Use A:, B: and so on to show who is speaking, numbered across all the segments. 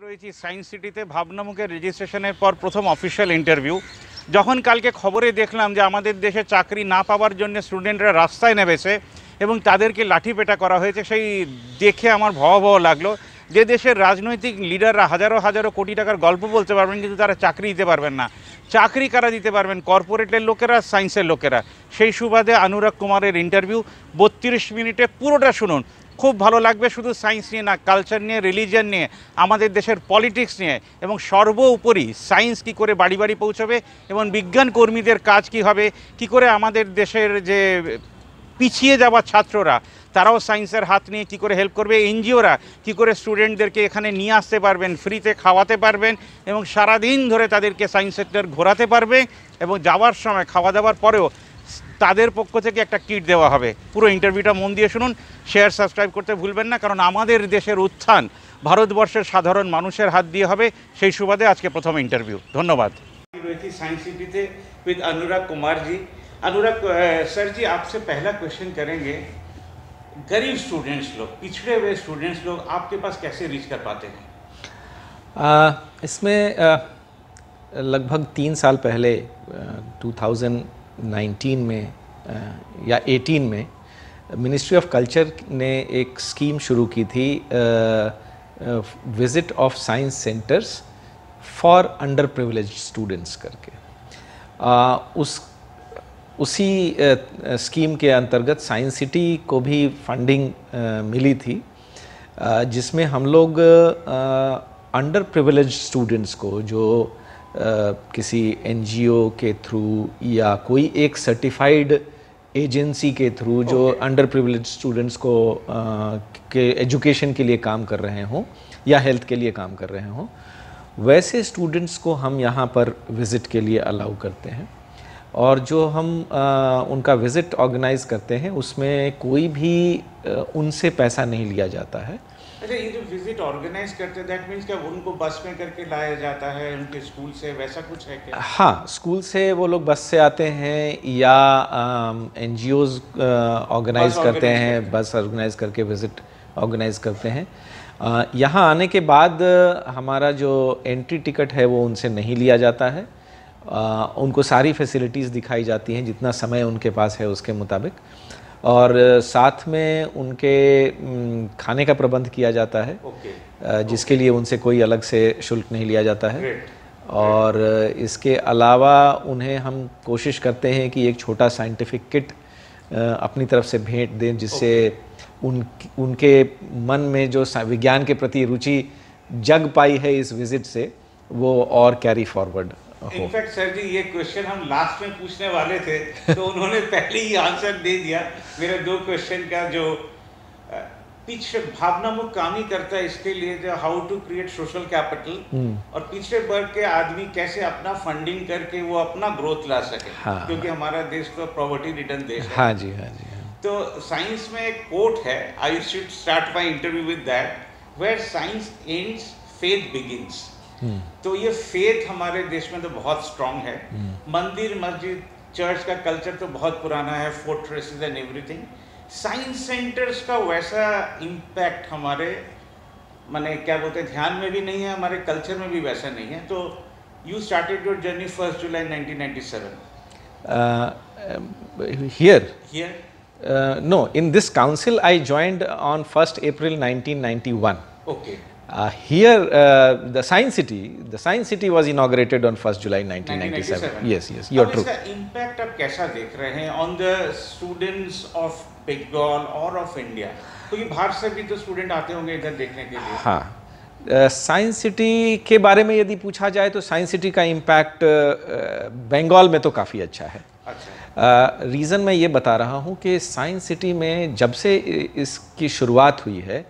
A: রয়েছি সায়েন্স সিটিতে ভাবনামুখের রেজিস্ট্রেশনের পর প্রথম অফিশিয়াল ইন্টারভিউ। যখন কালকে খবরে দেখলাম যে আমাদের দেশে চাকরি না পাওয়ার জন্য স্টুডেন্টরা রাস্তায় নেমেছে এবং তাদেরকে লাঠিপেটা করা হয়েছে, সেই দেখে আমার ভয়াবহ লাগলো। যে দেশের রাজনৈতিক লিডাররা হাজারো হাজারো কোটি টাকার গল্প বলতে পারবেন, কিন্তু তারা চাকরি দিতে পারবেন না। চাকরি কারা দিতে পারবেন? কর্পোরেটের লোকেরা, সায়েন্সের লোকেরা। সেই সুবাদে অনুরাগ কুমারের ইন্টারভিউ 32 মিনিটে পুরোটা শুনুন, খুব ভালো লাগবে। শুধু সায়েন্স নিয়ে না, কালচার নিয়ে, রিলিজিয়ান নিয়ে, আমাদের দেশের পলিটিক্স নিয়ে, এবং সর্বোপরি সায়েন্স কী করে বাড়ি বাড়ি পৌঁছবে এবং বিজ্ঞান কর্মীদের কাজ কী হবে, কী করে আমাদের দেশের যে পিছিয়ে যাওয়া ছাত্ররা তারাও সায়েন্সের হাত নিয়ে কী করে হেল্প করবে, এনজিওরা কী করে স্টুডেন্টদেরকে এখানে নিয়ে আসতে পারবেন, ফ্রিতে খাওয়াতে পারবেন এবং সারাদিন ধরে তাদেরকে সায়েন্স সেন্টার ঘোরাতে পারবে, এবং যাওয়ার সময় খাওয়া দাওয়ার পরেও তাদের পক্ষ থেকে একটা কিট দেওয়া হবে। পুরো ইন্টারভিউটা মন দিয়ে শুনুন, শেয়ার সাবস্ক্রাইব করতে ভুলবেন না, কারণ আমাদের দেশের উত্থান ভারতবর্ষের সাধারণ মানুষের হাত দিয়ে হবে। সেই সুবাদে আজকে প্রথম ইন্টারভিউ। ধন্যবাদ। রয়েছি সায়েন্স সিটিতে विद अनुराग कुमार जी। अनुराग सर जी, आपसे पहला क्वेश्चन करेंगे, गरीब स्टूडेंट्स लोग, पिछड़े हुए स्टूडेंट्स लोग आपके पास कैसे रीच कर पाते हैं?
B: इसमें लगभग 3 साल पहले 2019 में या 18 में मिनिस्ट्री ऑफ कल्चर ने एक स्कीम शुरू की थी, visit of science centres for under privileged students करके। उसी स्कीम के अंतर्गत साइंस सिटी को भी फंडिंग मिली थी, जिसमें हम लोग अंडर प्रिविलेज्ड स्टूडेंट्स को, जो किसी एनजीओ के थ्रू या कोई एक सर्टिफाइड एजेंसी के थ्रू जो अंडर प्रिविलेज्ड स्टूडेंट्स को के एजुकेशन के लिए काम कर रहे हों या हेल्थ के लिए काम कर रहे हों, वैसे स्टूडेंट्स को हम यहाँ पर विज़िट के लिए अलाउ करते हैं। और जो हम उनका विज़िट ऑर्गेनाइज़ करते हैं उसमें कोई भी उनसे पैसा नहीं लिया जाता है।
A: अच्छा, ये जो विजिट ऑर्गेनाइज करते हैं, दैट मीन्स क्या उनको बस में करके लाया जाता है उनके स्कूल से, वैसा कुछ है क्या?
B: हाँ, स्कूल से वो लोग बस से आते हैं या एनजीओज़ ऑर्गेनाइज़ करते हैं, बस ऑर्गेनाइज़ करके विज़िट ऑर्गेनाइज़ करते हैं। यहाँ आने के बाद हमारा जो एंट्री टिकट है वो उनसे नहीं लिया जाता है। उनको सारी फैसिलिटीज़ दिखाई जाती हैं जितना समय उनके पास है उसके मुताबिक, और साथ में उनके खाने का प्रबंध किया जाता है, जिसके लिए उनसे कोई अलग से शुल्क नहीं लिया जाता है। और इसके अलावा उन्हें हम कोशिश करते हैं कि एक छोटा साइंटिफिक किट अपनी तरफ से भेंट दें, जिससे उनके मन में जो विज्ञान के प्रति रुचि जग पाई है इस विज़िट से, वो और कैरी फॉरवर्ड।
A: इनफैक्ट सर जी, ये क्वेश्चन हम लास्ट में पूछने वाले थे तो उन्होंने पहले ही आंसर दे दिया मेरे 2 क्वेश्चन का। जो पिछड़े भावनामुख काम ही करता है इसके लिए, जो how to create social capital, और पिछड़े वर्ग के आदमी कैसे अपना फंडिंग करके वो अपना ग्रोथ ला सके। हाँ, क्योंकि हमारा देश तो प्रॉपर्टी रिटर्न देश है।
B: हाँ जी, हाँ जी।
A: तो साइंस में एक कोट है, I should start my interview with that, where science ends faith begins. तो ये फेथ हमारे देश में तो बहुत स्ट्रांग है। मंदिर, मस्जिद, चर्च का कल्चर तो बहुत पुराना है, fortresses and everything. Science centres का वैसा इम्पैक्ट हमारे माने क्या बोलते हैं ध्यान में भी नहीं है, हमारे कल्चर में भी वैसा नहीं है। तो you started your journey 1 July 1997
B: here
A: no,
B: in this council I joined on 1st April 1991.
A: Okay.
B: Here the science city was inaugurated on 1st July 1997. Yes, you're true.
A: इसका impact आप कैसा देख रहे हैं on the students of Bengal or of India? क्योंकि बाहर से भी तो स्टूडेंट आते होंगे इधर देखने के लिए।
B: हाँ, साइंस सिटी के बारे में यदि पूछा जाए तो साइंस सिटी का इम्पैक्ट बंगाल में तो काफ़ी अच्छा है।
A: अच्छा,
B: रीज़न मैं ये बता रहा हूँ कि साइंस सिटी में जब से इसकी शुरुआत हुई है,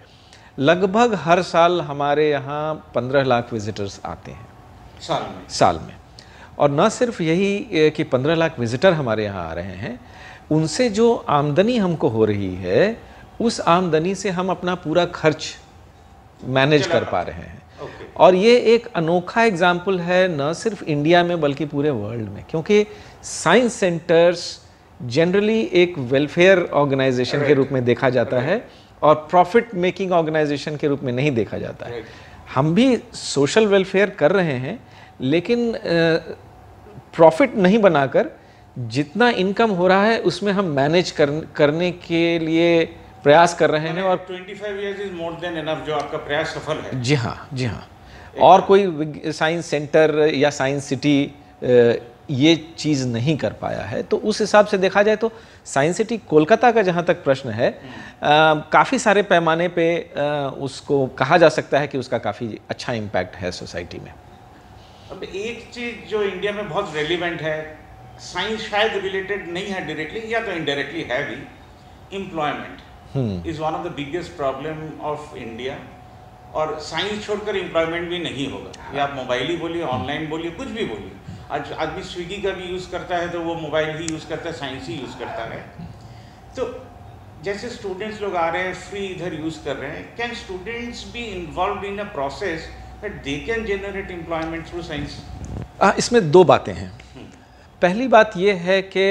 B: लगभग हर साल हमारे यहाँ 15 लाख विज़िटर्स आते हैं साल में। और न सिर्फ यही कि 15 लाख विज़िटर हमारे यहाँ आ रहे हैं, उनसे जो आमदनी हमको हो रही है, उस आमदनी से हम अपना पूरा खर्च मैनेज कर पा रहे हैं। और ये एक अनोखा एग्जाम्पल है न सिर्फ इंडिया में बल्कि पूरे वर्ल्ड में, क्योंकि साइंस सेंटर्स जनरली एक वेलफेयर ऑर्गेनाइजेशन के रूप में देखा जाता है और प्रॉफिट मेकिंग ऑर्गेनाइजेशन के रूप में नहीं देखा जाता है। हम भी सोशल वेलफेयर कर रहे हैं, लेकिन प्रॉफिट नहीं बनाकर जितना इनकम हो रहा है उसमें हम मैनेज करने के लिए प्रयास कर रहे हैं। और
A: 25 years is more than enough, जो आपका प्रयास सफल है।
B: जी हाँ, जी हाँ। और कोई साइंस सेंटर या साइंस सिटी ये चीज़ नहीं कर पाया है। तो उस हिसाब से देखा जाए तो साइंस सिटी कोलकाता का जहाँ तक प्रश्न है, काफ़ी सारे पैमाने पे उसको कहा जा सकता है कि उसका काफ़ी अच्छा इम्पैक्ट है सोसाइटी में।
A: अब एक चीज़ जो इंडिया में बहुत रेलिवेंट है, साइंस शायद रिलेटेड नहीं है डायरेक्टली या तो इनडायरेक्टली है भी, employment is one of the biggest problem of India. और साइंस छोड़कर एम्प्लॉयमेंट भी नहीं होगा। या आप मोबाइल ही बोलिए, ऑनलाइन बोलिए, कुछ भी बोलिए। आज आदमी स्विगी का भी यूज़ करता है तो वो मोबाइल ही यूज़ करता है, साइंस ही यूज़ करता है। तो जैसे स्टूडेंट्स लोग आ रहे हैं, फ्री इधर यूज़ कर रहे हैं, can students be involve in a process that they can generate employment through science?
B: इसमें दो बातें हैं। पहली बात ये है कि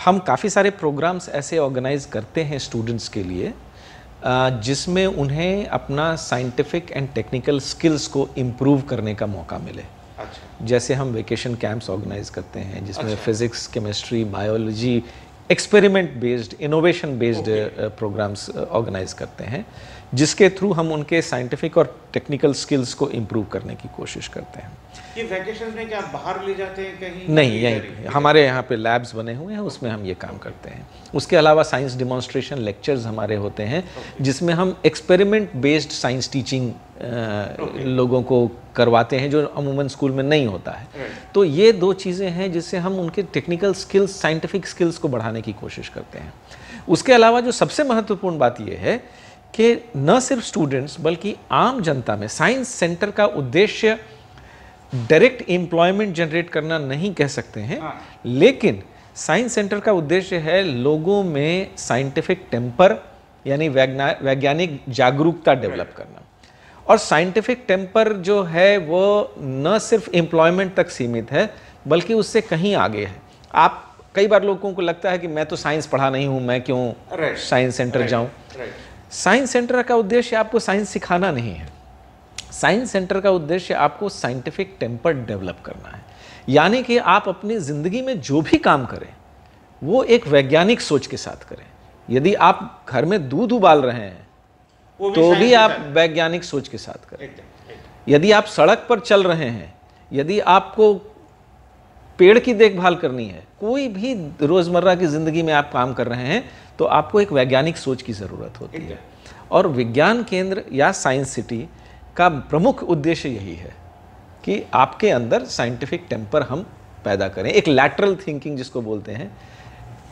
B: हम काफ़ी सारे प्रोग्राम्स ऐसे ऑर्गेनाइज करते हैं स्टूडेंट्स के लिए जिसमें उन्हें अपना साइंटिफिक एंड टेक्निकल स्किल्स को इम्प्रूव करने का मौका मिले।
A: अच्छा।
B: जैसे हम वेकेशन कैंप्स ऑर्गेनाइज करते हैं जिसमें physics, chemistry, biology, experiment based, innovation based programmes organise करते हैं, जिसके थ्रू हम उनके साइंटिफिक और टेक्निकल स्किल्स को इम्प्रूव करने की कोशिश करते हैं।
A: ये वैकेशन में क्या बाहर ले जाते हैं कहीं?
B: नहीं, यहीं हमारे यहाँ पे लैब्स बने हुए हैं, उसमें हम ये काम करते हैं। उसके अलावा साइंस डिमॉन्स्ट्रेशन लेक्चर्स हमारे होते हैं जिसमें हम एक्सपेरिमेंट बेस्ड साइंस टीचिंग लोगों को करवाते हैं, जो अमूमन स्कूल में नहीं होता है। तो ये दो चीज़ें हैं जिससे हम उनके टेक्निकल स्किल्स, साइंटिफिक स्किल्स को बढ़ाने की कोशिश करते हैं। उसके अलावा जो सबसे महत्वपूर्ण बात यह है कि न सिर्फ स्टूडेंट्स बल्कि आम जनता में साइंस सेंटर का उद्देश्य डायरेक्ट एम्प्लॉयमेंट जनरेट करना नहीं कह सकते हैं, लेकिन साइंस सेंटर का उद्देश्य है लोगों में साइंटिफिक टेम्पर यानी वैज्ञानिक जागरूकता डेवलप करना। और साइंटिफिक टेम्पर जो है वो न सिर्फ एम्प्लॉयमेंट तक सीमित है बल्कि उससे कहीं आगे है। आप कई बार लोगों को लगता है कि मैं तो साइंस पढ़ा नहीं हूँ, मैं क्यों साइंस सेंटर जाऊँ। साइंस सेंटर का उद्देश्य आपको साइंस सिखाना नहीं है। साइंस सेंटर का उद्देश्य आपको साइंटिफिक टेम्पर डेवलप करना है, यानी कि आप अपनी ज़िंदगी में जो भी काम करें वो एक वैज्ञानिक सोच के साथ करें। यदि आप घर में दूध उबाल रहे हैं तो भी आप वैज्ञानिक सोच के साथ करें। यदि आप सड़क पर चल रहे हैं, यदि आपको पेड़ की देखभाल करनी है, कोई भी रोज़मर्रा की ज़िंदगी में आप काम कर रहे हैं, तो आपको एक वैज्ञानिक सोच की ज़रूरत होती है। और विज्ञान केंद्र या साइंस सिटी का प्रमुख उद्देश्य यही है कि आपके अंदर साइंटिफिक टेम्पर हम पैदा करें, एक लैटरल थिंकिंग जिसको बोलते हैं,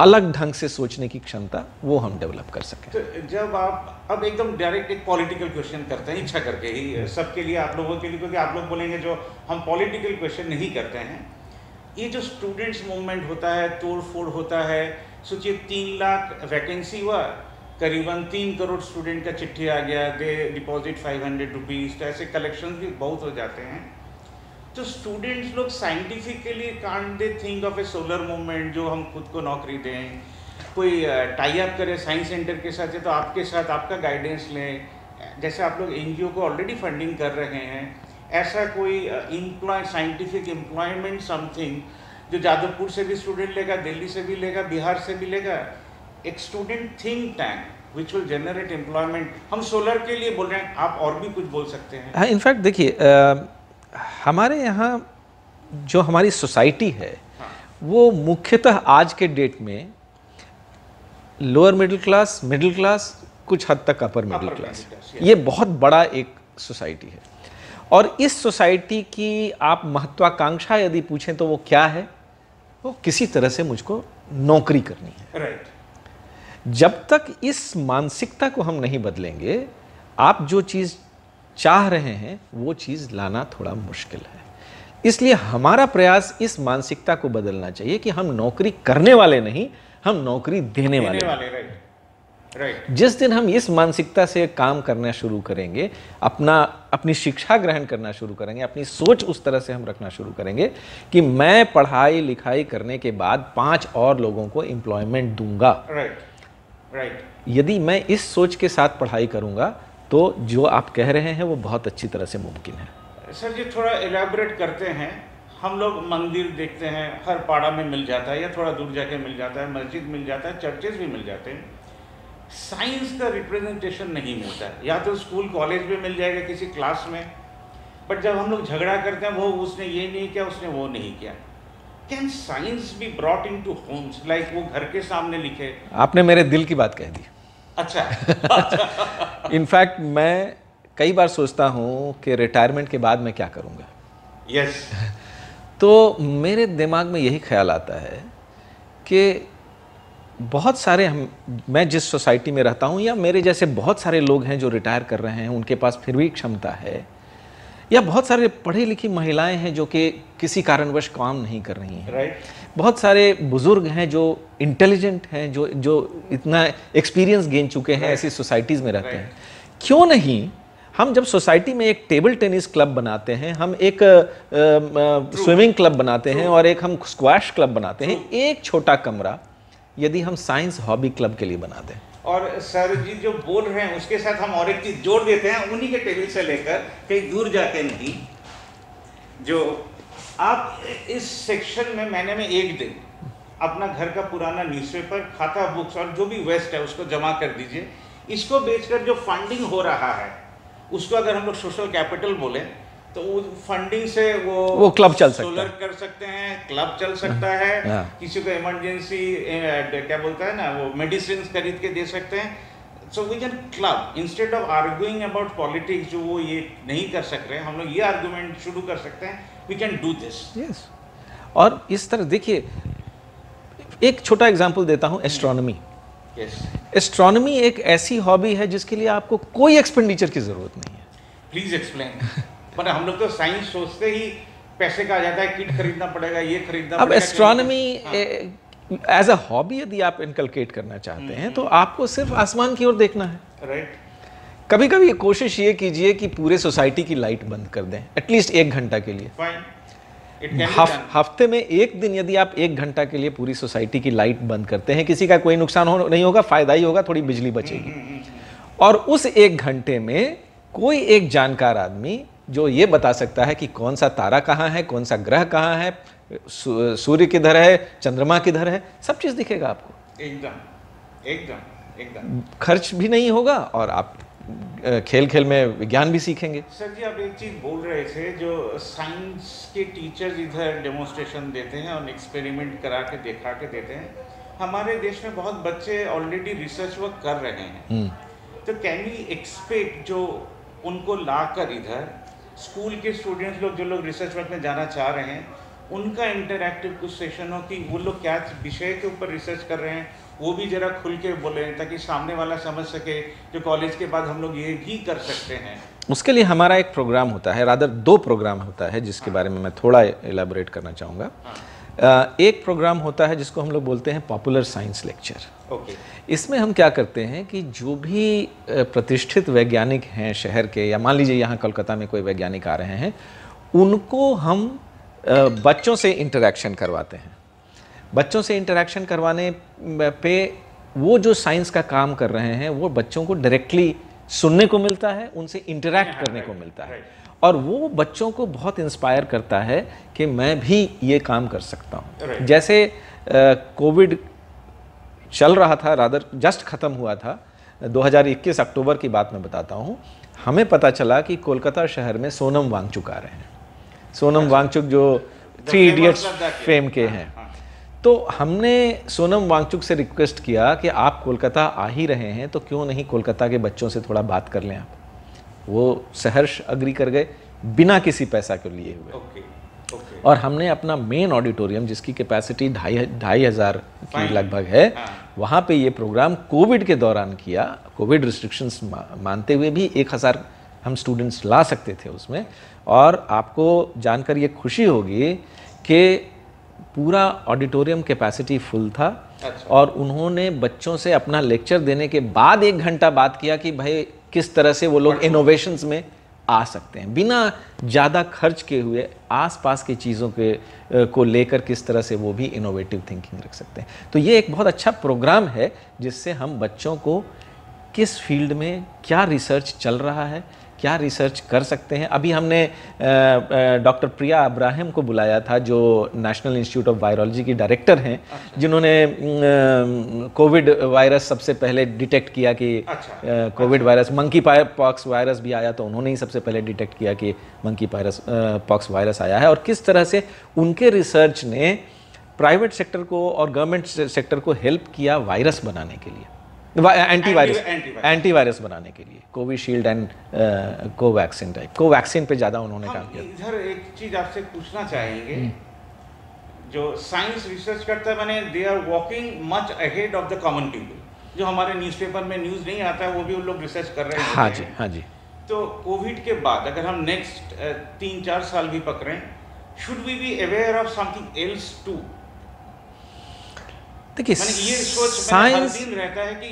B: अलग ढंग से सोचने की क्षमता, वो हम डेवलप कर सकें।
A: तो जब आप अब एकदम डायरेक्ट एक पॉलिटिकल क्वेश्चन करते हैं, इच्छा करके ही सबके लिए, आप लोगों के लिए, क्योंकि आप लोग बोलेंगे जो हम पॉलिटिकल क्वेश्चन नहीं करते हैं, ये जो स्टूडेंट्स मूवमेंट होता है, तोड़ फोड़ होता है, सोचिए 3 लाख वैकेंसी हुआ, करीबन 3 करोड़ स्टूडेंट का चिट्ठी आ गया, दे डिपॉजिट 500 रुपीज़, तो ऐसे कलेक्शन भी बहुत हो जाते हैं। तो स्टूडेंट्स लोग scientifically can't they think of A solar movement, जो हम खुद को नौकरी दें, कोई टाई अप करें साइंस सेंटर के साथ, या तो आपके साथ आपका गाइडेंस लें, जैसे आप लोग एनजीओ को ऑलरेडी फंडिंग कर रहे हैं, ऐसा कोई साइंटिफिक एम्प्लॉयमेंट समथिंग जो जादवपुर से भी स्टूडेंट लेगा, दिल्ली से भी लेगा, बिहार से भी लेगा, एक student think tank which will generate employment. हम सोलर के लिए बोल रहे हैं, आप और भी कुछ बोल सकते हैं।
B: हाँ, इनफैक्ट देखिए, हमारे यहाँ जो हमारी सोसाइटी है, वो मुख्यतः आज के डेट में लोअर मिडिल क्लास, कुछ हद तक अपर मिडिल क्लास, ये बहुत बड़ा एक सोसाइटी है। और इस सोसाइटी की आप महत्वाकांक्षा यदि पूछें तो वो क्या है? वो किसी तरह से मुझको नौकरी करनी है।
A: राइट।
B: जब तक इस मानसिकता को हम नहीं बदलेंगे, आप जो चीज़ चाह रहे हैं वो चीज़ लाना थोड़ा मुश्किल है। इसलिए हमारा प्रयास इस मानसिकता को बदलना चाहिए कि हम नौकरी करने वाले नहीं, हम नौकरी देने वाले।
A: राइट।
B: जिस दिन हम इस मानसिकता से काम करना शुरू करेंगे, अपनी शिक्षा ग्रहण करना शुरू करेंगे, अपनी सोच उस तरह से हम रखना शुरू करेंगे कि मैं पढ़ाई लिखाई करने के बाद 5 और लोगों को एम्प्लॉयमेंट दूंगा।
A: राइट।
B: यदि मैं इस सोच के साथ पढ़ाई करूंगा तो जो आप कह रहे हैं वो बहुत अच्छी तरह से मुमकिन है।
A: सर जी थोड़ा एलैबोरेट करते हैं। हम लोग मंदिर देखते हैं, हर पाड़ा में मिल जाता है या थोड़ा दूर जाके मिल जाता है, मस्जिद मिल जाता है, चर्चेज भी मिल जाते हैं। साइंस का रिप्रेजेंटेशन नहीं मिलता है, या तो स्कूल कॉलेज में मिल जाएगा किसी क्लास में, बट जब हम लोग झगड़ा करते हैं वो उसने ये नहीं किया, उसने वो नहीं किया। Can science be brought into homes, like वो घर के सामने लिखे?
B: आपने मेरे दिल की बात कह दी।
A: अच्छा।
B: इनफैक्ट मैं कई बार सोचता हूँ कि रिटायरमेंट के बाद मैं क्या करूँगा।
A: यस।
B: तो मेरे दिमाग में यही ख्याल आता है कि बहुत सारे मैं जिस सोसाइटी में रहता हूँ या मेरे जैसे बहुत सारे लोग हैं जो रिटायर कर रहे हैं, उनके पास फिर भी क्षमता है, या बहुत सारे पढ़ी लिखी महिलाएं हैं जो कि किसी कारणवश काम नहीं कर रही हैं,
A: राइट।
B: बहुत सारे बुजुर्ग हैं जो इंटेलिजेंट हैं, जो इतना एक्सपीरियंस गेन चुके हैं, ऐसी सोसाइटीज़ में रहते हैं। क्यों नहीं हम जब सोसाइटी में एक टेबल टेनिस क्लब बनाते हैं, हम एक स्विमिंग क्लब बनाते हैं और एक हम स्क्वैश क्लब बनाते हैं, एक छोटा कमरा यदि हम साइंस हॉबी क्लब के लिए बना दें।
A: और सर जी जो बोल रहे हैं उसके साथ हम और एक चीज जोड़ देते हैं, उन्हीं के टेबल से लेकर कहीं दूर जाके नहीं। जो आप इस सेक्शन में महीने में एक दिन अपना घर का पुराना न्यूज़पेपर, खाता, बुक्स और जो भी वेस्ट है उसको जमा कर दीजिए। इसको बेचकर जो फंडिंग हो रहा है उसको अगर हम लोग सोशल कैपिटल बोले तो वो फंडिंग से वो
B: क्लब चल सकता है,
A: सोलर कर सकते हैं, क्लब चल सकता है, किसी को इमरजेंसी क्या बोलता है ना वो मेडिसिन खरीद के दे सकते हैं। So we can club instead of arguing about politics, जो वो ये नहीं कर सक रहे, हम लोग ये आर्गुमेंट शुरू कर सकते हैं, we can do this.
B: Yes. और इस तरह देखिए, एक छोटा एग्जांपल देता हूँ, एस्ट्रोनॉमी। एस्ट्रोनॉमी एक ऐसी हॉबी है जिसके लिए आपको कोई एक्सपेंडिचर की जरूरत नहीं है।
A: Please explain. पर हम लोग तो साइंस सोचते ही पैसे का आ जाता है, किट खरीदना पड़ेगा, ये खरीदना
B: अब
A: पड़ेगा।
B: एस्ट्रोनॉमी एज अ हॉबी यदि आप इनकलकेट करना चाहते हैं तो आपको सिर्फ आसमान की ओर देखना है।
A: राइट।
B: कभी कभी कोशिश ये कीजिए कि पूरे सोसाइटी की लाइट बंद कर दें, एटलीस्ट 1 घंटा के लिए। हफ्ते में एक दिन यदि आप 1 घंटा के लिए पूरी सोसाइटी की लाइट बंद करते हैं, किसी का कोई नुकसान नहीं होगा, फायदा ही होगा, थोड़ी बिजली बचेगी। और उस 1 घंटे में कोई एक जानकार आदमी जो ये बता सकता है कि कौन सा तारा कहाँ है, कौन सा ग्रह कहाँ है, सूर्य किधर है, चंद्रमा किधर है, सब चीज दिखेगा आपको।
A: एकदम एकदम एकदम।
B: खर्च भी नहीं होगा और आप खेल खेल में विज्ञान भी सीखेंगे।
A: सर जी आप एक चीज बोल रहे थे, जो साइंस के टीचर्स इधर डेमोन्स्ट्रेशन देते हैं और एक्सपेरिमेंट करा के दिखा के देते हैं। हमारे देश में बहुत बच्चे ऑलरेडी रिसर्च वर्क कर रहे हैं, तो कैन वी एक्सपेक्ट जो उनको लाकर इधर स्कूल के स्टूडेंट्स लोग, जो लोग रिसर्च वर्क में जाना चाह रहे हैं, उनका इंटरैक्टिव कुछ सेशन हो कि वो लोग क्या विषय के ऊपर रिसर्च कर रहे हैं वो भी जरा खुल के बोले, ताकि सामने वाला समझ सके जो कॉलेज के बाद हम लोग ये भी कर सकते हैं।
B: उसके लिए हमारा एक प्रोग्राम होता है, रादर 2 प्रोग्राम होता है जिसके बारे में मैं थोड़ा एलाबोरेट करना चाहूँगा। एक प्रोग्राम होता है जिसको हम लोग बोलते हैं पॉपुलर साइंस लेक्चर। इसमें हम क्या करते हैं कि जो भी प्रतिष्ठित वैज्ञानिक हैं शहर के, या मान लीजिए यहाँ कोलकाता में कोई वैज्ञानिक आ रहे हैं, उनको हम बच्चों से इंटरेक्शन करवाते हैं। बच्चों से इंटरेक्शन करवाने पे वो जो साइंस का काम कर रहे हैं वो बच्चों को डायरेक्टली सुनने को मिलता है, उनसे इंटरेक्ट करने को मिलता है, और वो बच्चों को बहुत इंस्पायर करता है कि मैं भी ये काम कर सकता हूँ। जैसे कोविड चल रहा था, रादर जस्ट ख़त्म हुआ था, 2021 अक्टूबर की बात मैं बताता हूँ। हमें पता चला कि कोलकाता शहर में सोनम वांगचुक आ रहे हैं। सोनम वांगचुक जो 3 इडियट्स फेम के हैं। तो हमने सोनम वांगचुक से रिक्वेस्ट किया कि आप कोलकाता आ ही रहे हैं तो क्यों नहीं कोलकाता के बच्चों से थोड़ा बात कर लें आप। वो सहर्ष अग्री कर गए, बिना किसी पैसा के लिए हुए। और हमने अपना मेन ऑडिटोरियम, जिसकी कैपेसिटी 2,500 की लगभग है, वहाँ पे ये प्रोग्राम कोविड के दौरान किया। कोविड रिस्ट्रिक्शंस मानते हुए भी 1000 हम स्टूडेंट्स ला सकते थे उसमें। और आपको जानकर ये खुशी होगी कि पूरा ऑडिटोरियम कैपेसिटी फुल था। और उन्होंने बच्चों से अपना लेक्चर देने के बाद 1 घंटा बात किया कि भाई किस तरह से वो लोग इनोवेशंस में आ सकते हैं, बिना ज़्यादा खर्च के हुए आसपास की चीज़ों के को लेकर किस तरह से वो भी इनोवेटिव थिंकिंग रख सकते हैं। तो ये एक बहुत अच्छा प्रोग्राम है जिससे हम बच्चों को किस फील्ड में क्या रिसर्च चल रहा है, क्या रिसर्च कर सकते हैं। अभी हमने डॉक्टर प्रिया अब्राहम को बुलाया था, जो नेशनल इंस्टीट्यूट ऑफ वायरोलॉजी की डायरेक्टर हैं, जिन्होंने कोविड वायरस सबसे पहले डिटेक्ट किया कि Covid virus, monkey pox virus भी आया तो उन्होंने ही सबसे पहले डिटेक्ट किया कि मंकी पॉक्स वायरस आया है, और किस तरह से उनके रिसर्च ने प्राइवेट सेक्टर को और गवर्नमेंट सेक्टर को हेल्प किया वायरस बनाने के लिए, एंटीवायरस बनाने के लिए, Covishield and Covaxin type. Covaxin पे ज़्यादा उन्होंने काम किया।
A: इधर एक चीज़ आपसे पूछना चाहेंगे, जो साइंस रिसर्च करता है, मैंने they are walking much ahead of the common people. जो हमारे न्यूज़पेपर में न्यूज़ नहीं आता है वो भी उन लोग रिसर्च कर रहे हैं।
B: हाँ जी, हाँ जी।
A: तो कोविड के बाद अगर हम नेक्स्ट 3-4 साल भी पकड़ें, should we be aware of something else too?
B: देखिए,
A: ये सोच हर दिन रहता है कि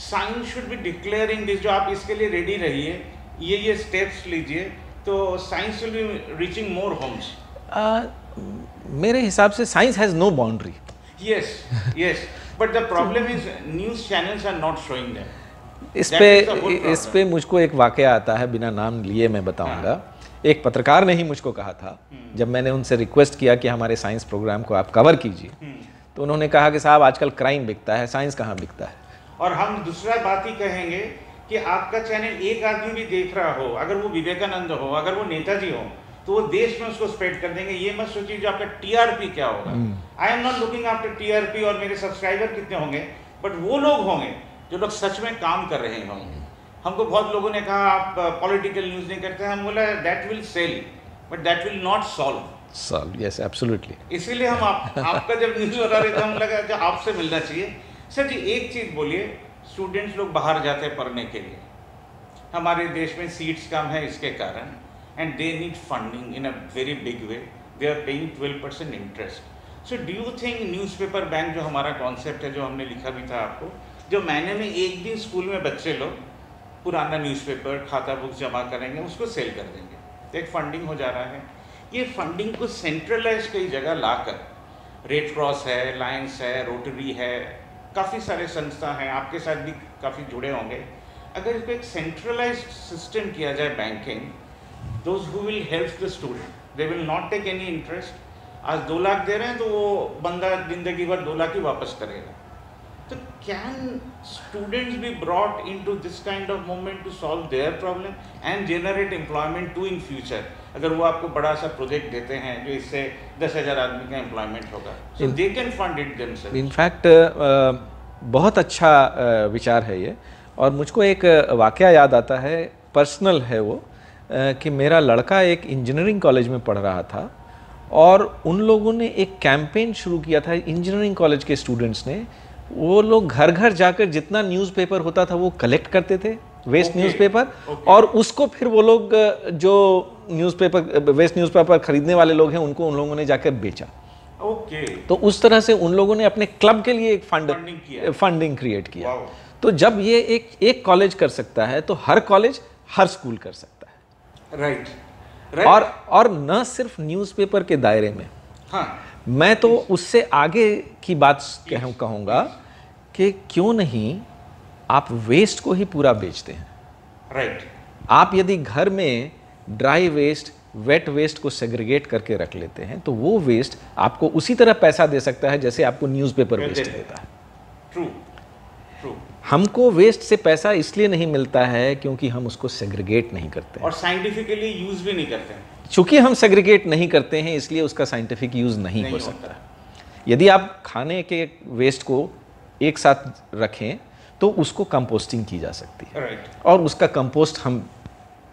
A: science should be declaring this, जो आप इसके लिए रेडी रहिए, ये स्टेप्स लीजिए, तो science will be reaching more homes.
B: मेरे हिसाब से science has no boundary.
A: Yes, but the problem is news channels are not showing that.
B: इस पे मुझको एक वाकया आता है, बिना नाम लिए मैं बताऊंगा। एक पत्रकार ने ही मुझको कहा था, जब मैंने उनसे रिक्वेस्ट किया कि हमारे साइंस प्रोग्राम को आप कवर कीजिए, तो उन्होंने कहा कि साहब आजकल क्राइम बिकता है, साइंस कहाँ बिकता है।
A: और हम दूसरा बात ही कहेंगे कि आपका चैनल एक आदमी भी देख रहा हो, अगर वो विवेकानंद हो, अगर वो नेताजी हो, तो वो देश में उसको स्प्रेड कर देंगे। ये मत सोचिए जो आपका टीआरपी क्या होगा। I am not looking after TRP और मेरे सब्सक्राइबर कितने होंगे, बट वो लोग होंगे जो लोग सच में काम कर रहे होंगे। हमको बहुत लोगों ने कहा आप पॉलिटिकल न्यूज़ नहीं करते, हम बोला that will sell but that will not solve.
B: Yes, absolutely.
A: इसीलिए हम आपका जब न्यूज़ बता रहे थे, हम लगा कि आपसे मिलना चाहिए। सर जी, एक चीज़ बोलिए, स्टूडेंट्स लोग बाहर जाते हैं पढ़ने के लिए, हमारे देश में सीट्स कम है इसके कारण, and they need funding in a very big way, they are paying 12% interest. So do you think newspaper bank जो हमारा कॉन्सेप्ट है, जो हमने लिखा भी था आपको, जो महीने में एक दिन स्कूल में बच्चे लोग पुराना न्यूज़पेपर, खाता बुक जमा करेंगे, उसको सेल कर देंगे, तो एक फंडिंग हो जा रहा है। ये फंडिंग को सेंट्रलाइज कई जगह लाकर, रेड क्रॉस है, लायंस है, रोटरी है, काफ़ी सारे संस्था हैं, आपके साथ भी काफ़ी जुड़े होंगे, अगर इसको एक सेंट्रलाइज्ड सिस्टम किया जाए banking, those who will help the student, they will not take any interest. आज 2 लाख दे रहे हैं तो वो बंदा जिंदगी भर 2 लाख ही वापस करेगा। तो can students be brought into this kind of movement to solve their problem and generate employment too in future? अगर वो आपको बड़ा सा प्रोजेक्ट देते हैं जो इससे 10,000 आदमी का एम्प्लॉयमेंट होगा, so they can fund it themselves.
B: In fact बहुत अच्छा विचार है ये, और मुझको एक वाकया याद आता है, पर्सनल है वो, कि मेरा लड़का एक इंजीनियरिंग कॉलेज में पढ़ रहा था, और उन लोगों ने एक कैंपेन शुरू किया था, इंजीनियरिंग कॉलेज के स्टूडेंट्स ने। वो लोग घर घर जाकर जितना न्यूज़पेपर होता था वो कलेक्ट करते थे, वेस्ट न्यूज़पेपर, और उसको फिर वो लोग जो न्यूज़पेपर, वेस्ट न्यूज़पेपर खरीदने वाले लोग हैं, उनको उन लोगों ने जाकर बेचा। तो उस तरह से उन लोगों ने अपने क्लब के लिए एक फंडिंग क्रिएट किया। तो जब ये एक कॉलेज कर सकता है, तो हर कॉलेज, हर स्कूल कर सकता है।
A: राइट।
B: और न सिर्फ न्यूज़पेपर के दायरे में,
A: हाँ,
B: मैं तो उससे आगे की बात कहूँगा कि क्यों नहीं आप वेस्ट को ही पूरा बेचते हैं।
A: राइट।
B: आप यदि घर में ड्राई वेस्ट, वेट वेस्ट को सेग्रीगेट करके रख लेते हैं, तो वो वेस्ट आपको उसी तरह पैसा दे सकता है जैसे आपको न्यूज़पेपर वेस्ट देता है।
A: ट्रू।
B: हमको वेस्ट से पैसा इसलिए नहीं मिलता है क्योंकि हम उसको सेग्रीगेट नहीं करते
A: और साइंटिफिकली यूज भी नहीं करते हैं।
B: चूंकि हम सेग्रीगेट नहीं करते हैं, इसलिए उसका साइंटिफिक यूज नहीं हो सकता। यदि आप खाने के वेस्ट को एक साथ रखें तो उसको कंपोस्टिंग की जा सकती है।
A: राइट।
B: और उसका कंपोस्ट हम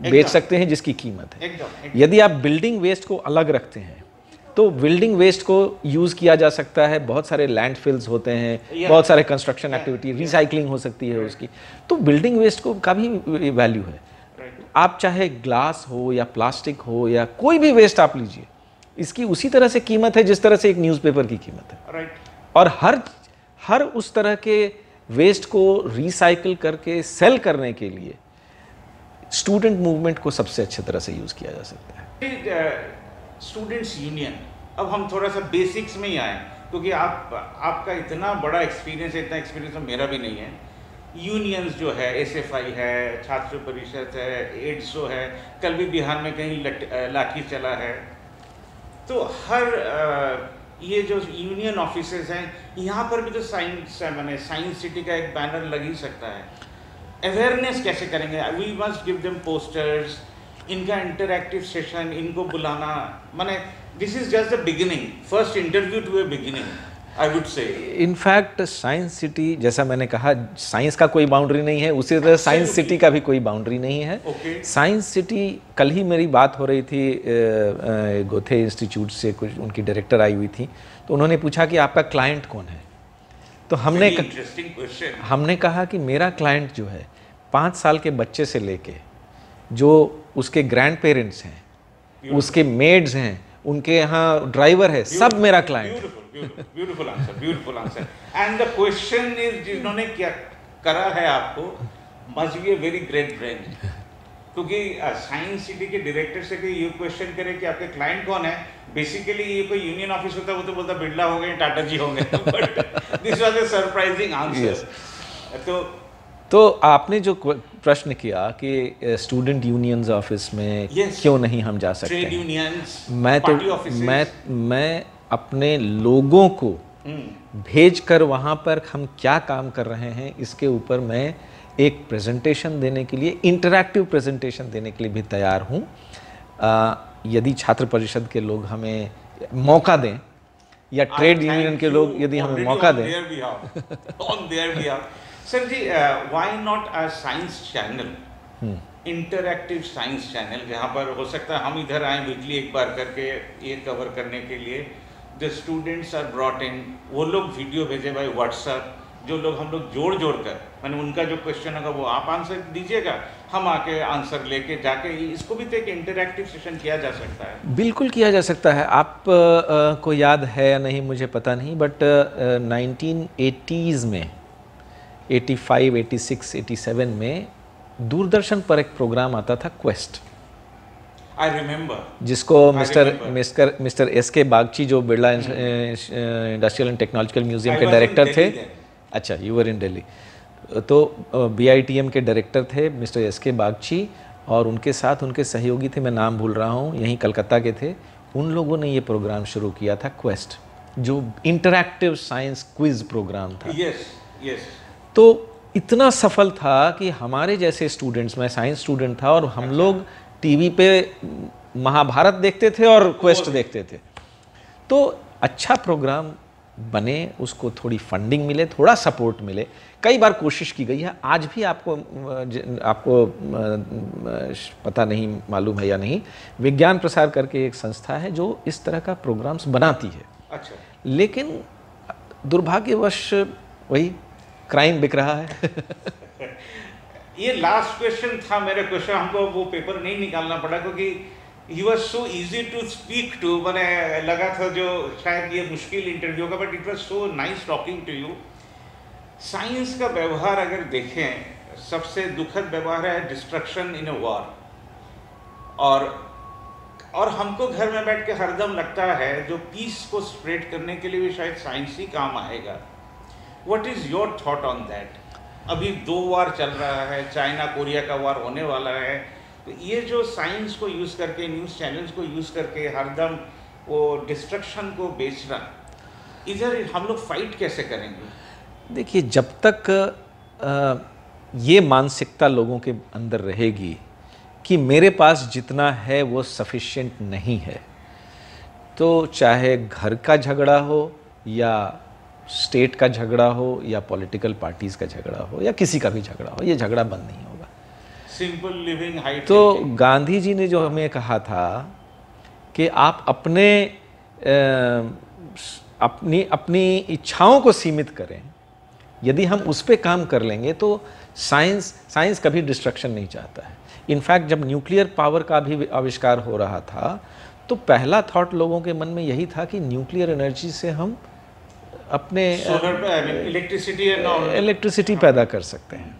B: बेच सकते हैं जिसकी कीमत है। यदि आप बिल्डिंग वेस्ट को अलग रखते हैं तो बिल्डिंग वेस्ट को यूज़ किया जा सकता है। बहुत सारे लैंडफिल्स होते हैं, बहुत सारे कंस्ट्रक्शन एक्टिविटी, रिसाइकलिंग हो सकती है उसकी। तो बिल्डिंग वेस्ट को का भी वैल्यू है। आप चाहे ग्लास हो या प्लास्टिक हो या कोई भी वेस्ट आप लीजिए, इसकी उसी तरह से कीमत है जिस तरह से एक न्यूज़पेपर की कीमत है। और हर उस तरह के वेस्ट को रिसाइकिल करके सेल करने के लिए स्टूडेंट मूवमेंट को सबसे अच्छे तरह से यूज़ किया जा सकता है।
A: स्टूडेंट्स यूनियन, अब हम थोड़ा सा बेसिक्स में ही आए क्योंकि आपका इतना बड़ा एक्सपीरियंस है, इतना एक्सपीरियंस तो मेरा भी नहीं है। यूनियंस जो है, एसएफआई है, छात्र परिषद है, एड्सो है, कल भी बिहार में कहीं लाठी चला है, तो हर ये जो यूनियन ऑफिसेज हैं, यहाँ पर भी तो मैंने साइंस सिटी का एक बैनर लग ही सकता है। अवेयरनेस कैसे करेंगे? We must give them posters, इनका इंटरैक्टिव सेशन, इनको बुलाना, माने this is just the beginning, first interview to a beginning, I would say.
B: In fact science city, जैसा मैंने कहा, साइंस का कोई बाउंड्री नहीं है, उसी तरह साइंस सिटी का भी कोई बाउंड्री नहीं है। साइंस सिटी, कल ही मेरी बात हो रही थी गोथे इंस्टीट्यूट से, कुछ उनकी डायरेक्टर आई हुई थी, तो उन्होंने पूछा कि आपका क्लाइंट कौन है, तो हमने कहा कि मेरा क्लाइंट जो है 5 साल के बच्चे से लेके जो उसके ग्रैंड पेरेंट्स हैं, उसके मेड्स हैं, उनके यहाँ ड्राइवर है, सब मेरा client.
A: Beautiful answer, beautiful answer. And the question is, जिन्होंने क्या करा है आपको, must be a very great brain, क्योंकि साइंस सिटी के डायरेक्टर से ये क्वेश्चन करे कि आपके क्लाइंट कौन है, बेसिकली ये कोई यूनियन ऑफिस होता है, वो तो बोलता बिरला हो गए, टाटा जी होंगे, but this was a surprising answer.
B: तो आपने जो प्रश्न किया कि स्टूडेंट यूनियंस ऑफिस में क्यों नहीं हम जा सकते,
A: ट्रेड यूनियंस,
B: मैं अपने लोगों को भेजकर वहाँ पर हम क्या काम कर रहे हैं, इसके ऊपर मैं एक प्रेजेंटेशन देने के लिए, इंटरैक्टिव प्रेजेंटेशन देने के लिए भी तैयार हूँ। यदि छात्र परिषद के लोग हमें मौका दें, या ट्रेड यूनियन के लोग यदि हमें मौका दें।
A: Sir ji, why not a science channel, interactive science channel, जहाँ पर हो सकता है हम इधर आए वीकली एक बार करके ये कवर करने के लिए, the students are brought in, वो लोग वीडियो भेजे बाय व्हाट्सएप, जो लोग हम लोग जोड़ कर, मैंने उनका जो क्वेश्चन होगा वो आप आंसर दीजिएगा, हम आके आंसर लेके जाके, इसको भी तो एक इंटरैक्टिव सेशन किया जा सकता है।
B: बिल्कुल किया जा सकता है। आप को याद है या नहीं मुझे पता नहीं, बट 1980s में, 85, 86, 87 में दूरदर्शन पर एक प्रोग्राम आता था, क्वेस्ट।
A: I remember.
B: जिसको मिस्टर एस.के. बागची, जो Birla industrial and technological museum के डायरेक्टर थे। अच्छा, यू वर इन दिल्ली। तो BITM के डायरेक्टर थे मिस्टर एस.के. बागची, और उनके साथ उनके सहयोगी थे, मैं नाम भूल रहा हूँ, यहीं कलकत्ता के थे। उन लोगों ने ये प्रोग्राम शुरू किया था, क्वेस्ट, जो इंटरैक्टिव साइंस क्विज प्रोग्राम था।
A: yes.
B: तो इतना सफल था कि हमारे जैसे स्टूडेंट्स, मैं साइंस स्टूडेंट था, और हम लोग टीवी पे महाभारत देखते थे और क्वेस्ट देखते थे। तो अच्छा प्रोग्राम बने, उसको थोड़ी फंडिंग मिले, थोड़ा सपोर्ट मिले, कई बार कोशिश की गई है। आज भी आपको पता नहीं, मालूम है या नहीं, विज्ञान प्रसार करके एक संस्था है जो इस तरह का प्रोग्राम्स बनाती है।
A: अच्छा।
B: लेकिन दुर्भाग्यवश वही क्राइम बिक रहा है।
A: ये लास्ट क्वेश्चन था मेरे क्वेश्चन, हमको वो पेपर नहीं निकालना पड़ा क्योंकि he was so easy to speak to, मैंने लगा था जो शायद ये मुश्किल इंटरव्यू होगा, but it was so nice talking to you. Science का व्यवहार अगर देखें, सबसे दुखद व्यवहार है डिस्ट्रक्शन इन ए वॉर, और हमको घर में बैठ के हरदम लगता है जो पीस को स्प्रेड करने के लिए भी शायद साइंस ही काम आएगा। What is your thought on that? अभी 2 वार चल रहा है, चाइना कोरिया का वार होने वाला है, तो ये जो साइंस को यूज़ करके, न्यूज़ चैनल्स को यूज़ करके हरदम वो डिस्ट्रक्शन को बेचना, इधर हम लोग फाइट कैसे करेंगे?
B: देखिए, जब तक ये मानसिकता लोगों के अंदर रहेगी कि मेरे पास जितना है वो सफिशिएंट नहीं है, तो चाहे घर का झगड़ा हो या स्टेट का झगड़ा हो या पॉलिटिकल पार्टीज का झगड़ा हो या किसी का भी झगड़ा हो, ये झगड़ा बंद नहीं होगा।
A: Simple living height.
B: तो गांधी जी ने जो हमें कहा था कि आप अपनी इच्छाओं को सीमित करें, यदि हम उस पर काम कर लेंगे तो साइंस कभी डिस्ट्रक्शन नहीं चाहता है। इनफैक्ट जब न्यूक्लियर पावर का भी आविष्कार हो रहा था, तो पहला थॉट लोगों के मन में यही था कि न्यूक्लियर एनर्जी से हम अपने इलेक्ट्रिसिटी पैदा कर सकते हैं।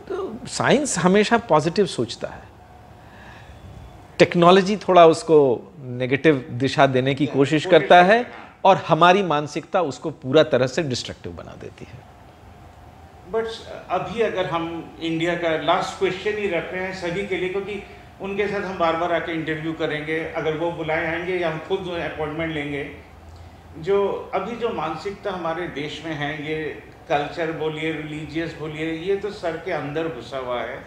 B: तो साइंस हमेशा पॉजिटिव सोचता है, टेक्नोलॉजी थोड़ा उसको नेगेटिव दिशा देने की कोशिश करता है, और हमारी मानसिकता उसको पूरा तरह से डिस्ट्रक्टिव बना देती है।
A: बट अभी अगर हम इंडिया का लास्ट क्वेश्चन ही रख रहे हैं सभी के लिए, क्योंकि उनके साथ हम बार बार आके इंटरव्यू करेंगे, अगर वो बुलाए आएंगे या हम खुद अपॉइंटमेंट लेंगे। जो अभी जो मानसिकता हमारे देश में है, ये कल्चर बोलिए, रिलीजियस बोलिए, ये तो सर के अंदर घुसा हुआ है।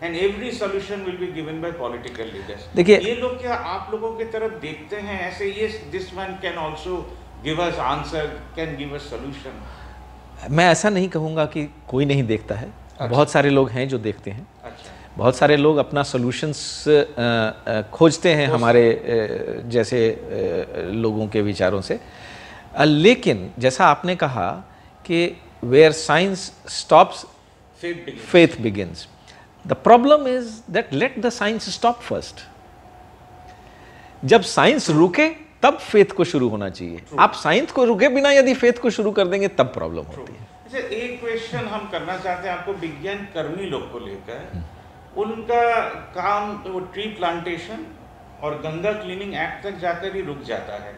A: And every solution will be given by political leaders.
B: देखिए,
A: ये लोग क्या आप लोगों की तरफ देखते हैं ऐसे? ये this man can also give us answer, can give us solution.
B: मैं ऐसा नहीं कहूँगा कि कोई नहीं देखता है।
A: अच्छा।
B: बहुत सारे लोग हैं जो देखते हैं।
A: अच्छा।
B: बहुत सारे लोग अपना सॉल्यूशंस खोजते हैं हमारे जैसे लोगों के विचारों से। लेकिन जैसा आपने कहा कि where science stops faith begins. The problem is that let the science stop first. जब साइंस रुके तब फेथ को शुरू होना चाहिए। आप साइंस को रुके बिना यदि फेथ को शुरू कर देंगे तब प्रॉब्लम होती है।
A: अच्छा, एक क्वेश्चन हम करना चाहते हैं आपको विज्ञान कर्मी लोग को लेकर। उनका काम वो ट्री प्लांटेशन और गंगा क्लीनिंग एक्ट तक जाकर ही रुक जाता है।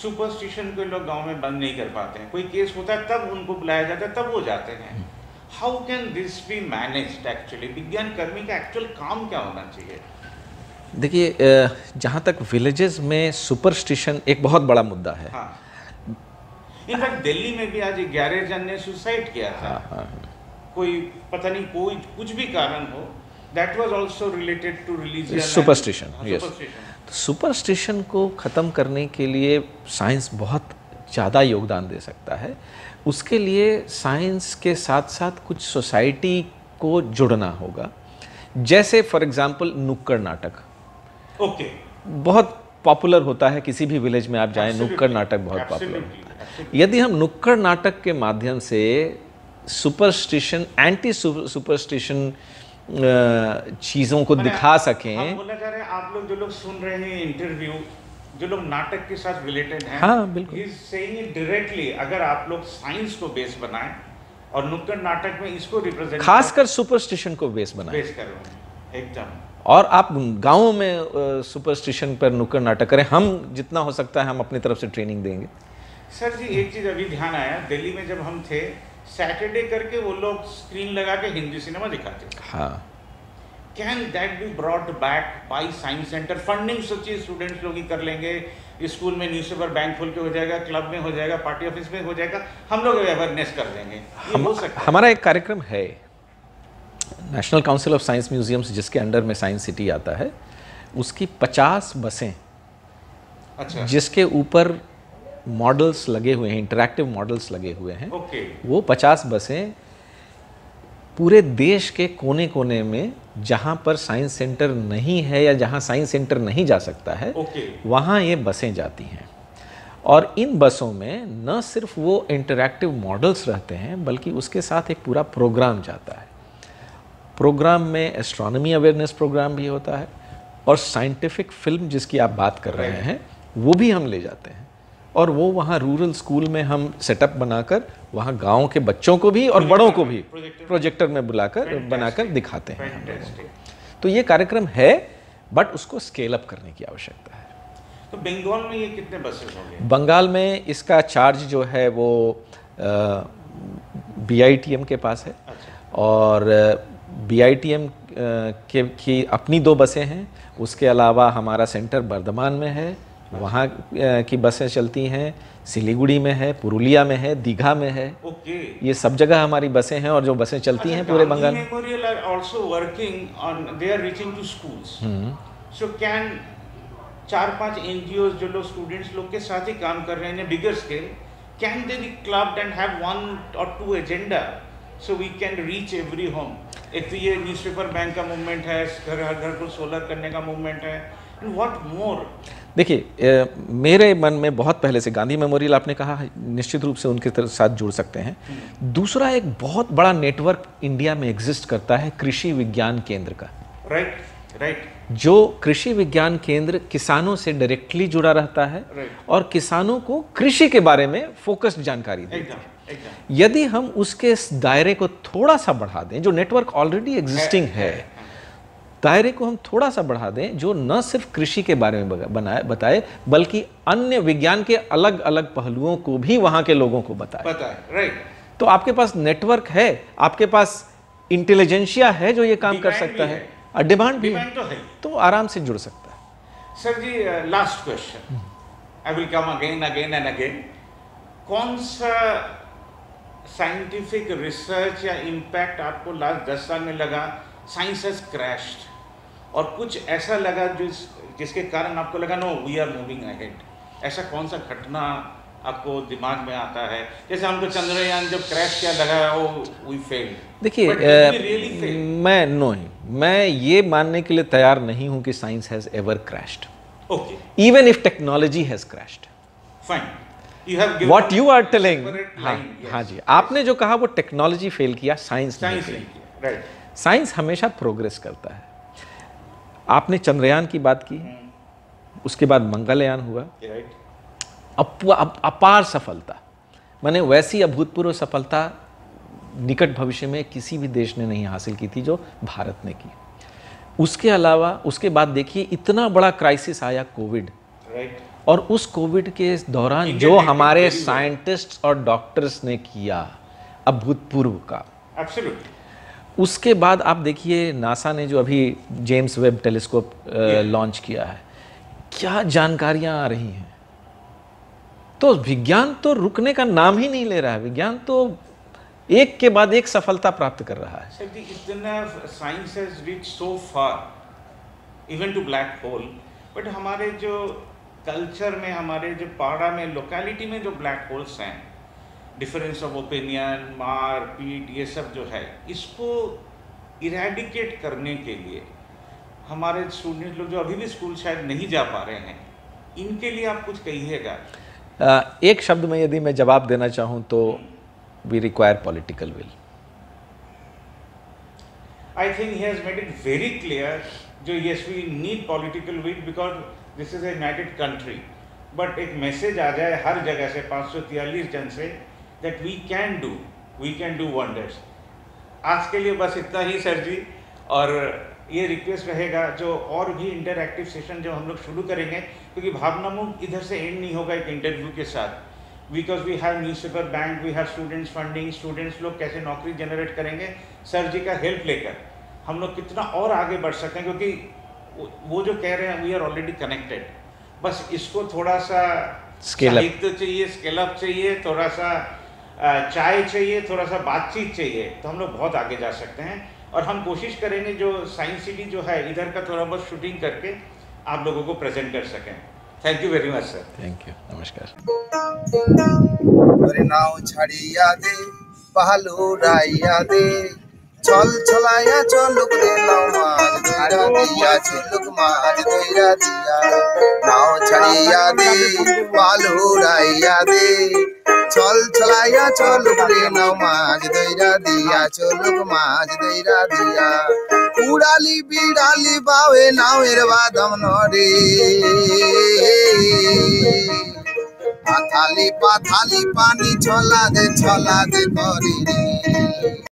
A: सुपरस्टिशन को लोग गांव में बंद नहीं कर पाते हैं। कोई केस होता है तब उनको बुलाया जाता है, तब वो जाते हैं। How can this be managed actually? विज्ञान कर्मी का एक्चुअल काम क्या होना चाहिए?
B: देखिए, जहाँ तक विलेजेस में सुपरस्टिशन एक बहुत बड़ा मुद्दा है।
A: हाँ। इनफैक्ट दिल्ली में भी आज 11 जन ने सुसाइड किया था। कोई पता नहीं कोई कुछ भी कारण हो, that was also related to religion,
B: superstition. Yes, तो सुपरस्टिशन को ख़त्म करने के लिए साइंस बहुत ज़्यादा योगदान दे सकता है। उसके लिए साइंस के साथ साथ कुछ सोसाइटी को जुड़ना होगा। जैसे फॉर एग्जांपल नुक्कड़ नाटक
A: ओके
B: बहुत पॉपुलर होता है। किसी भी विलेज में आप जाएं, नुक्कड़ नाटक बहुत पॉपुलर होता है। यदि हम नुक्कड़ नाटक के माध्यम से सुपरस्टिशन, एंटी सुपरस्टिशन चीज़ों को दिखा सकें।
A: हम बोलना चाह रहे हैं, आप लोग जो लोग सुन रहे हैं इंटरव्यू, जो लोग नाटक के साथ रिलेटेड हैं,
B: हाँ बिल्कुल,
A: he is saying it directly. अगर आप लोग साइंस को बेस बनाएं और नुक्कड़ नाटक में इसको रिप्रेजेंट,
B: खासकर सुपरस्टिशन को बेस बनाएं,
A: बेस करो एकदम।
B: और आप गाँवों में सुपरस्टिशन पर नुक्कड़ नाटक करें। हम जितना हो सकता है हम अपनी तरफ से ट्रेनिंग देंगे।
A: सर जी, एक चीज़ अभी ध्यान आया, दिल्ली में जब हम थे, सैटरडे करके वो लोग स्क्रीन लगा के हिंदी सिनेमा दिखाते थे।
B: हाँ,
A: can that be brought back by science centre? Funding सोचिए, स्टूडेंट्स लोग ही कर लेंगे, स्कूल में न्यूज़पेपर बैंक खोल के हो जाएगा, क्लब में हो जाएगा, पार्टी ऑफिस में हो जाएगा, हम लोग अवेयरनेस कर देंगे। ये हो सकता है।
B: हमारा एक कार्यक्रम है national council of science museums, जिसके अंडर में साइंस सिटी आता है। उसकी 50 बसें,
A: अच्छा,
B: जिसके ऊपर मॉडल्स लगे हुए हैं, इंटरैक्टिव मॉडल्स लगे हुए हैं।
A: ओके।
B: वो 50 बसें पूरे देश के कोने कोने में, जहाँ पर साइंस सेंटर नहीं है या जहाँ साइंस सेंटर नहीं जा सकता है,
A: ओके,
B: वहाँ ये बसें जाती हैं। और इन बसों में न सिर्फ वो इंटरैक्टिव मॉडल्स रहते हैं, बल्कि उसके साथ एक पूरा प्रोग्राम जाता है। प्रोग्राम में एस्ट्रोनॉमी अवेयरनेस प्रोग्राम भी होता है, और साइंटिफिक फिल्म जिसकी आप बात कर रहे हैं वो भी हम ले जाते हैं। और वो वहाँ रूरल स्कूल में हम सेटअप बनाकर वहाँ गांव के बच्चों को भी और बड़ों को भी प्रोजेक्टर में बुलाकर बनाकर दिखाते हैं हम लोगों को। तो ये कार्यक्रम है, बट उसको स्केल अप करने की आवश्यकता है।
A: तो बंगाल में ये कितने बसेस होंगे?
B: बंगाल में इसका चार्ज जो है वो BITM के पास है।
A: अच्छा।
B: और BITM की अपनी 2 बसें हैं। उसके अलावा हमारा सेंटर बर्धमान में है, वहाँ की बसें चलती हैं। सिलीगुड़ी में है, पुरुलिया में है, दीघा में है।
A: ओके।
B: ये सब जगह हमारी बसें हैं, और जो बसें चलती हैं पूरे बंगाल में।
A: Memorial are also working on, they are reaching to schools. So can 4-5 NGOs जो लोग स्टूडेंट्स लोग के साथ ही काम कर रहे हैं bigger scale, can they be clubbed and have 1 or 2 agenda so we can reach every home? एक तो ये न्यूज़पेपर बैंक का मूवमेंट है, घर घर को सोलर करने का मूवमेंट है, एंड व्हाट मोर?
B: देखिए, मेरे मन में बहुत पहले से गांधी मेमोरियल, आपने कहा, निश्चित रूप से उनके साथ जुड़ सकते हैं। दूसरा एक बहुत बड़ा नेटवर्क इंडिया में एग्जिस्ट करता है कृषि विज्ञान केंद्र का।
A: राइट।
B: जो कृषि विज्ञान केंद्र किसानों से डायरेक्टली जुड़ा रहता है और किसानों को कृषि के बारे में फोकस्ड जानकारी देता है। यदि हम उसके दायरे को थोड़ा सा बढ़ा दें, जो नेटवर्क ऑलरेडी एग्जिस्टिंग है, दायरे को हम थोड़ा सा बढ़ा दें, जो न सिर्फ कृषि के बारे में बताए, बल्कि अन्य विज्ञान के अलग अलग पहलुओं को भी वहां के लोगों को बताए,
A: राइट,
B: तो आपके पास नेटवर्क है, आपके पास इंटेलिजेंशिया है जो ये काम कर सकता है, और डिमांड भी है, तो आराम से जुड़ सकता है।
A: Sir ji, last question, I will come again and again. कौन सा साइंटिफिक रिसर्च या इम्पैक्ट आपको लास्ट 10 साल में लगा साइंस हैज क्रैश्ड, और कुछ ऐसा लगा जिसके कारण आपको लगा no we are moving ahead? ऐसा कौन सा घटना आपको दिमाग में आता है? जैसे हमको चंद्रयान जब क्रैश किया लगा वो वी फेल्ड।
B: देखिए, मैं ये मानने के लिए तैयार नहीं हूं कि science has ever crashed, even if technology has crashed.
A: Fine,
B: What you are telling, हाँ जी, आपने जो कहा वो टेक्नोलॉजी फेल किया, साइंस नहीं किया। साइंस हमेशा प्रोग्रेस करता है। आपने चंद्रयान की बात की, उसके बाद मंगलयान हुआ, अपार सफलता, माने वैसी अभूतपूर्व सफलता निकट भविष्य में किसी भी देश ने नहीं हासिल की थी जो भारत ने की। उसके अलावा उसके बाद देखिए इतना बड़ा क्राइसिस आया कोविड, और उस कोविड के दौरान जो हमारे साइंटिस्ट्स और डॉक्टर्स ने किया अभूतपूर्व का, उसके बाद आप देखिए नासा ने जो अभी जेम्स वेब टेलीस्कोप लॉन्च किया है, क्या जानकारियां आ रही हैं। तो विज्ञान तो रुकने का नाम ही नहीं ले रहा है, विज्ञान तो एक के बाद एक सफलता प्राप्त कर रहा है।
A: सर जी, इतना science has reached so far even to black hole, but हमारे जो कल्चर में, हमारे जो पाड़ा में, लोकेलिटी में जो ब्लैक होल्स हैं, डिफरेंस ऑफ ओपिनियन, मार पीट, ये सब जो है, इसको इरेडिकेट करने के लिए हमारे स्टूडेंट लोग जो अभी भी स्कूल शायद नहीं जा पा रहे हैं, इनके लिए आप कुछ कहिएगा?
B: एक शब्द में यदि मैं जवाब देना चाहूं तो we require political will.
A: I think he has made it very clear जो yes we need political will because this is a united country, but एक मैसेज आ जाए हर जगह से 543 जन से that we can do wonders. आज के लिए बस इतना ही सर जी, और ये रिक्वेस्ट रहेगा जो और भी इंटरएक्टिव सेशन जो हम लोग शुरू करेंगे, क्योंकि भावनामुख इधर से एंड नहीं होगा एक इंटरव्यू के साथ, because we have newspaper bank, we have students funding, students लोग कैसे नौकरी जनरेट करेंगे, सर जी का हेल्प लेकर हम लोग कितना और आगे बढ़ सकते हैं, क्योंकि वो जो कह रहे हैं वी आर ऑलरेडी कनेक्टेड, बस इसको थोड़ा सा साहित्य चाहिए, स्केल अप चाहिए, थोड़ा सा चाय चाहिए, थोड़ा सा बातचीत चाहिए, तो हम लोग बहुत आगे जा सकते हैं। और हम कोशिश करेंगे जो साइंस सिटी जो है इधर का थोड़ा बहुत शूटिंग करके आप लोगों को प्रेजेंट कर सकें। Thank you very much sir.
B: Thank you, नमस्कार।
C: नाव छड़िया दे पहलू राइया दे चल चलाया चलुक रे नाव माज धैरा दिया चिलुक माज धैरा दिया नाव छड़िया दे पहलू राइया दे चल चलाया चलुक रे नाव माज धैरा दिया चलुक माज धैरा दिया उड़ाली बिड़ाली बावे नावेर बादम नरे पाथाली पाथाली पानी छला दे करी रे।